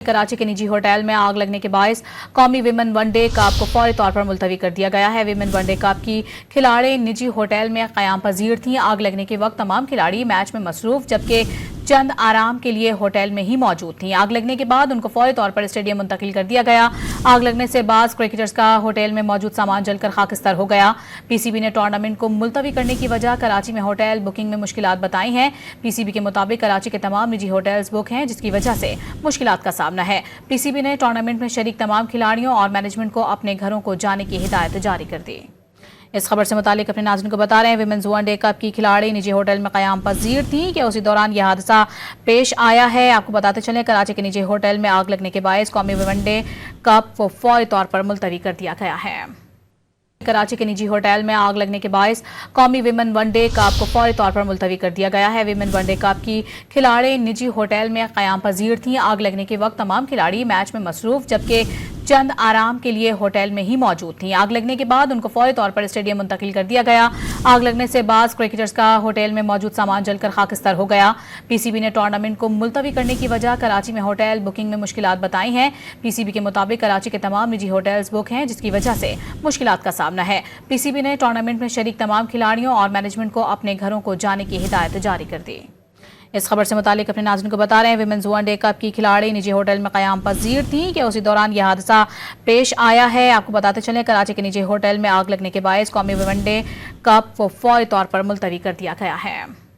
कराची के निजी होटल में आग लगने के बायस कौमी विमेन वनडे कप को फौरी तौर पर मुलतवी कर दिया गया है। विमेन वनडे कप की खिलाड़ी निजी होटल में क़याम पजीर थीं। आग लगने के वक्त तमाम खिलाड़ी मैच में मसरूफ जबकि चंद आराम के लिए होटल में ही मौजूद थीं। आग लगने के बाद उनको फौरी तौर पर स्टेडियम मुंतकिल कर दिया गया। आग लगने से बाज़ क्रिकेटर्स का होटल में मौजूद सामान जलकर खाकिस्तार हो गया। पीसीबी ने टूर्नामेंट को मुलतवी करने की वजह कराची में होटल बुकिंग में मुश्किलात बताई हैं। पीसीबी के मुताबिक कराची के तमाम निजी होटल्स बुक हैं जिसकी वजह से मुश्किलात का सामना है। पीसीबी ने टूर्नामेंट में शरीक तमाम खिलाड़ियों और मैनेजमेंट को अपने घरों को जाने की हिदायत जारी कर दी। इस खबर से मुतालिक अपने नाज़रीन को बता रहे हैं विमेन्स वनडे कप की खिलाड़ी निजी होटल में क़याम पजीर थी कि उसी दौरान यह हादसा पेश आया है। आपको बताते चलें कराची के निजी होटल में आग लगने के बायस कौमी वनडे कप को फौरी तौर पर मुलतवी कर दिया गया है। कराची के निजी होटल में आग लगने के बायस कौमी विमेन वनडे कप को फौरी तौर पर मुलतवी कर दिया गया है। विमेन वनडे कप की खिलाड़ी निजी होटल में क़याम पजीर थीं। आग लगने के वक्त तमाम खिलाड़ी मैच में मसरूफ जबकि चंद आराम के लिए होटल में ही मौजूद थीं। आग लगने के बाद उनको फौरी तौर पर स्टेडियम मुंतकिल कर दिया गया। आग लगने से बाज़ क्रिकेटर्स का होटल में मौजूद सामान जलकर खाकिस्तार हो गया। पीसीबी ने टूर्नामेंट को मुलतवी करने की वजह कराची में होटल बुकिंग में मुश्किलात बताई हैं। पीसीबी के मुताबिक कराची के तमाम निजी होटल्स बुक हैं जिसकी वजह से मुश्किलात का सामना है। पीसीबी ने टूर्नामेंट में शरीक तमाम खिलाड़ियों और मैनेजमेंट को अपने घरों को जाने की हिदायत जारी कर दी। इस खबर से मुतालिक अपने नाज़रीन को बता रहे हैं विमेन्स वनडे कप की खिलाड़ी निजी होटल में क़याम पजीर थीं कि उसी दौरान यह हादसा पेश आया है। आपको बताते चलें कराची के निजी होटल में आग लगने के बायस कौमी वनडे कप को फौरी तौर पर मुलतवी कर दिया गया है।